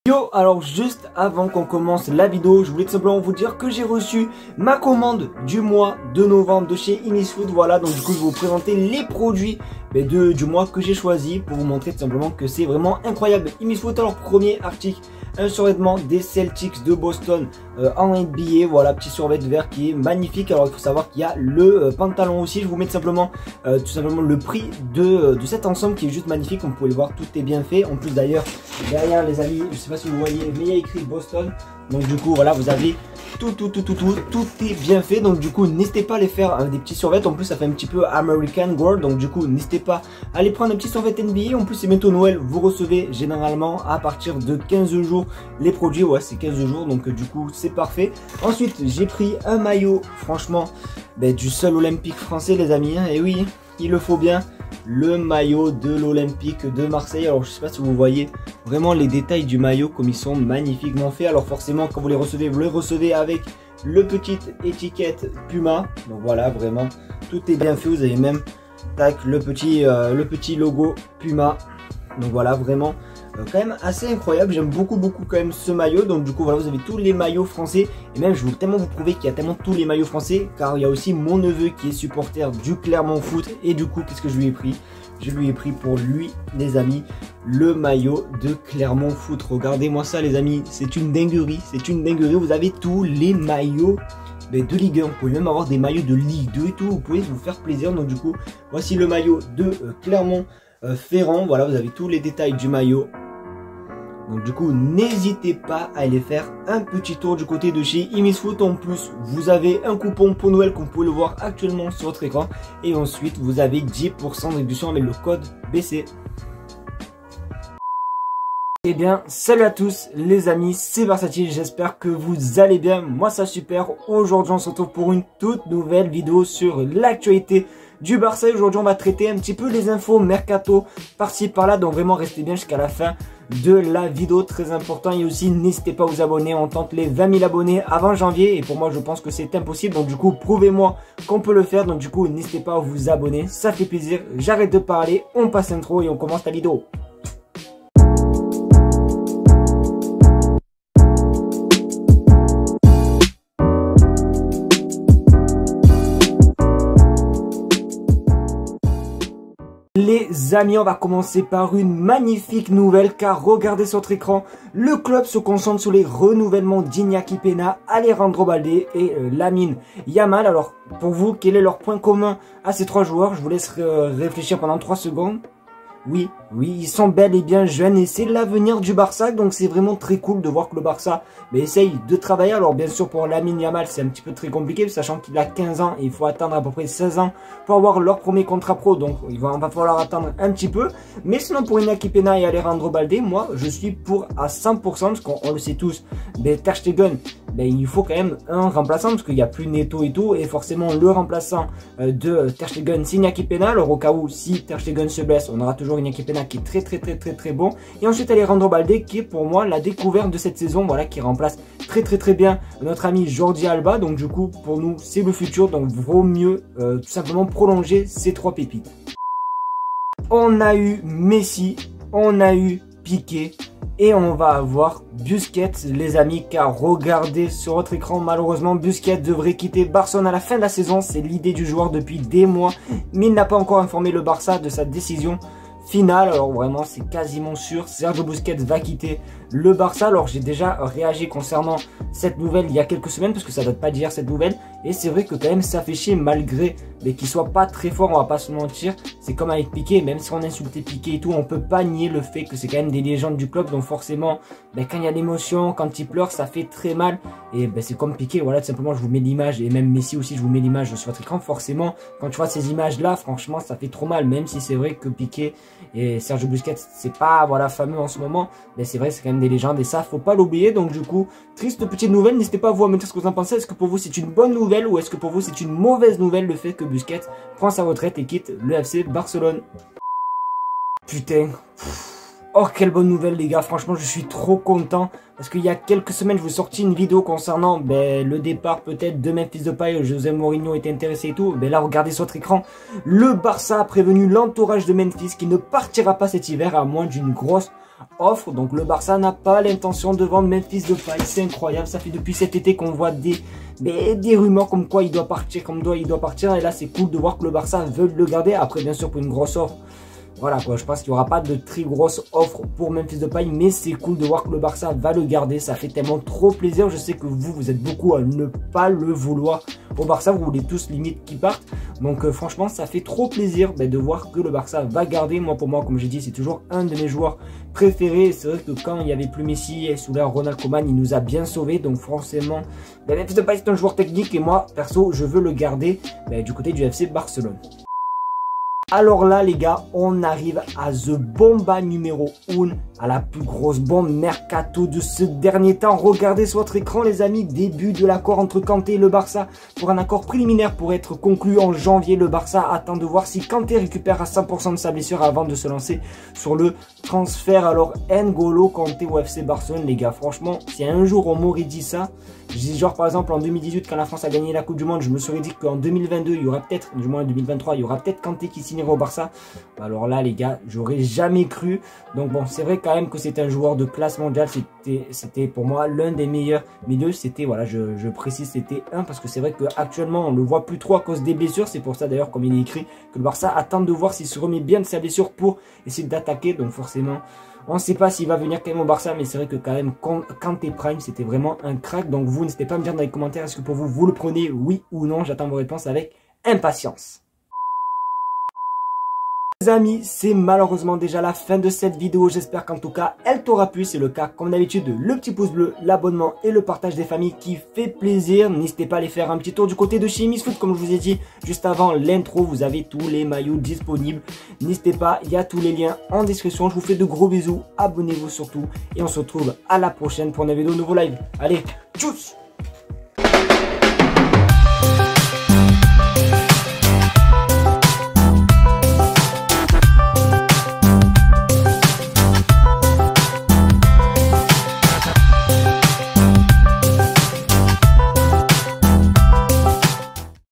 Yo, alors juste avant qu'on commence la vidéo, je voulais tout simplement vous dire que j'ai reçu ma commande du mois de novembre de chez Imisfood. Voilà, donc du coup je vais vous présenter les produits du mois que j'ai choisi pour vous montrer tout simplement que c'est vraiment incroyable. Imisfood, alors premier article, un survêtement des Celtics de Boston en NBA. Voilà, petit survêtement vert qui est magnifique. Alors il faut savoir qu'il y a le pantalon aussi. Je vous mets tout simplement le prix de cet ensemble qui est juste magnifique. Comme vous pouvez le voir, tout est bien fait. En plus d'ailleurs, derrière les amis, je sais pas si vous voyez, mais il y a écrit Boston. Donc du coup voilà, vous avez tout est bien fait. Donc du coup n'hésitez pas à les faire des petits survêtements. En plus ça fait un petit peu American Girl. Donc du coup n'hésitez pas à aller prendre un petit survêtement NBA. En plus c'est bientôt Noël. Vous recevez généralement à partir de 15 jours les produits. Ouais, c'est 15 jours. Donc du coup c'est parfait. Ensuite j'ai pris un maillot, franchement du seul olympique français les amis, hein. Et oui, il le faut bien, le maillot de l'Olympique de Marseille. Alors je sais pas si vous voyez vraiment les détails du maillot comme ils sont magnifiquement faits. Alors forcément quand vous les recevez avec le petite étiquette Puma. Donc voilà, vraiment tout est bien fait. Vous avez même le petit logo Puma. Donc voilà, vraiment quand même assez incroyable. J'aime beaucoup quand même ce maillot. Donc du coup voilà, vous avez tous les maillots français. Et même je veux tellement vous prouver qu'il y a tellement tous les maillots français, car il y a aussi mon neveu qui est supporter du Clermont Foot. Et du coup qu'est-ce que je lui ai pris? Je lui ai pris pour lui les amis le maillot de Clermont Foot. Regardez-moi ça les amis, c'est une dinguerie, c'est une dinguerie. Vous avez tous les maillots de Ligue 1, vous pouvez même avoir des maillots de Ligue 2 et tout. Vous pouvez vous faire plaisir. Donc du coup voici le maillot de Clermont Ferrand. Voilà, vous avez tous les détails du maillot. Donc du coup n'hésitez pas à aller faire un petit tour du côté de chez Imisfood. En plus vous avez un coupon pour Noël comme vous pouvez le voir actuellement sur votre écran. Et ensuite vous avez 10% de réduction avec le code BC. Eh bien salut à tous les amis, c'est Versatile, j'espère que vous allez bien. Moi ça super. Aujourd'hui on se retrouve pour une toute nouvelle vidéo sur l'actualité du Barça. Aujourd'hui on va traiter un petit peu les infos mercato par-ci par-là, donc vraiment restez bien jusqu'à la fin de la vidéo, très important. Et aussi n'hésitez pas à vous abonner, on tente les 20 000 abonnés avant janvier et pour moi je pense que c'est impossible. Donc du coup prouvez-moi qu'on peut le faire. Donc du coup n'hésitez pas à vous abonner, ça fait plaisir. J'arrête de parler, on passe l'intro et on commence la vidéo. Les amis, on va commencer par une magnifique nouvelle, car regardez sur votre écran, le club se concentre sur les renouvellements d'Iñaki Peña, Alejandro Balde et Lamine Yamal. Alors pour vous, quel est leur point commun à ces trois joueurs? Je vous laisse réfléchir pendant 3 secondes. Oui, ils sont bel et bien jeunes et c'est l'avenir du Barça. Donc c'est vraiment très cool de voir que le Barça essaye de travailler. Alors bien sûr pour Lamine Yamal c'est un petit peu très compliqué, sachant qu'il a 15 ans et il faut attendre à peu près 16 ans pour avoir leur premier contrat pro. Donc on va falloir attendre un petit peu. Mais sinon pour Iñaki Peña et Alejandro Balde, moi je suis pour à 100%, parce qu'on le sait tous, Ter Stegen, il faut quand même un remplaçant parce qu'il n'y a plus Neto et tout. Et forcément le remplaçant de Ter Stegen c'est Iñaki Peña. Alors au cas où si Ter Stegen se blesse, on aura toujours Iñaki Peña qui est très bon. Et ensuite Alejandro Balde qui est pour moi la découverte de cette saison, voilà, qui remplace très bien notre ami Jordi Alba. Donc du coup pour nous c'est le futur, donc vaut mieux tout simplement prolonger ces 3 pépites. On a eu Messi, on a eu Piqué et on va avoir Busquets les amis, car regardez sur votre écran, malheureusement Busquets devrait quitter Barcelone à la fin de la saison. C'est l'idée du joueur depuis des mois, mais il n'a pas encore informé le Barça de sa décision finale. Alors vraiment c'est quasiment sûr, Sergio Busquets va quitter le Barça. Alors j'ai déjà réagi concernant cette nouvelle il y a quelques semaines, parce que ça date pas d'hier cette nouvelle, et c'est vrai que quand même ça fait chier, malgré qu'il soit pas très fort, on va pas se mentir. C'est comme avec Piqué, même si on insultait Piqué et tout, on peut pas nier le fait que c'est quand même des légendes du club. Donc forcément quand il y a l'émotion, quand il pleure, ça fait très mal. Et c'est comme Piqué, voilà, tout simplement je vous mets l'image, et même Messi aussi je vous mets l'image sur votre écran. Forcément quand tu vois ces images là, franchement ça fait trop mal, même si c'est vrai que Piqué et Sergio Busquets c'est pas fameux en ce moment, mais c'est vrai c'est quand même des légendes et ça faut pas l'oublier. Donc du coup triste petite nouvelle, n'hésitez pas à vous à me dire ce que vous en pensez. Est-ce que pour vous c'est une bonne nouvelle ou est-ce que pour vous c'est une mauvaise nouvelle le fait que Busquets prend sa retraite et quitte le FC Barcelone? Putain, oh quelle bonne nouvelle les gars, franchement je suis trop content, parce qu'il y a quelques semaines je vous ai sorti une vidéo concernant le départ peut-être de Memphis Depay. José Mourinho était intéressé et tout. Là regardez sur votre écran, le Barça a prévenu l'entourage de Memphis qui ne partira pas cet hiver à moins d'une grosse offre. Donc le Barça n'a pas l'intention de vendre Memphis Depay. C'est incroyable, ça fait depuis cet été qu'on voit des rumeurs comme quoi il doit partir, il doit partir. Et là c'est cool de voir que le Barça veut le garder. Après bien sûr pour une grosse offre. Voilà quoi, je pense qu'il n'y aura pas de très grosse offre pour Memphis Depay, mais c'est cool de voir que le Barça va le garder. Ça fait tellement trop plaisir. Je sais que vous êtes beaucoup à ne pas le vouloir au Barça. Vous voulez tous limite qu'il parte. Donc franchement, ça fait trop plaisir de voir que le Barça va garder. Moi, pour moi, comme j'ai dit, c'est toujours un de mes joueurs préférés. C'est vrai que quand il n'y avait plus Messi et sous l'ère Ronald Koeman, il nous a bien sauvés. Donc forcément, Memphis Depay c'est un joueur technique et moi, perso, je veux le garder du côté du FC Barcelone. Alors là les gars, on arrive à The Bomba numéro 1, à la plus grosse bombe mercato de ce dernier temps. Regardez sur votre écran les amis, début de l'accord entre Kanté et le Barça pour un accord préliminaire pour être conclu en janvier. Le Barça attend de voir si Kanté récupère à 100% de sa blessure avant de se lancer sur le transfert. Alors N'Golo Kanté au FC Barcelone les gars, franchement si un jour on m'aurait dit ça, je dis genre par exemple en 2018 quand la France a gagné la Coupe du Monde, je me serais dit qu'en 2022 il y aura peut-être, du moins en 2023 il y aura peut-être Kanté qui signerait au Barça. Alors là les gars, j'aurais jamais cru. Donc bon, c'est vrai quand même que c'est un joueur de classe mondiale. C'était pour moi l'un des meilleurs milieux. C'était, voilà, je précise, c'était un parce que c'est vrai qu'actuellement on le voit plus trop à cause des blessures. C'est pour ça d'ailleurs comme il est écrit que le Barça attend de voir s'il se remet bien de sa blessure pour essayer d'attaquer. Donc forcément on ne sait pas s'il va venir quand même au Barça, mais c'est vrai que quand même Kanté Prime c'était vraiment un crack. Donc vous n'hésitez pas à me dire dans les commentaires, est-ce que pour vous, vous le prenez, oui ou non? J'attends vos réponses avec impatience. Les amis, c'est malheureusement déjà la fin de cette vidéo. J'espère qu'en tout cas, elle t'aura plu. C'est le cas, comme d'habitude, le petit pouce bleu, l'abonnement et le partage des familles qui fait plaisir. N'hésitez pas à aller faire un petit tour du côté de chez Misfoot. Comme je vous ai dit juste avant l'intro, vous avez tous les maillots disponibles. N'hésitez pas, il y a tous les liens en description. Je vous fais de gros bisous. Abonnez-vous surtout. Et on se retrouve à la prochaine pour une vidéo nouveau live. Allez, tchuss!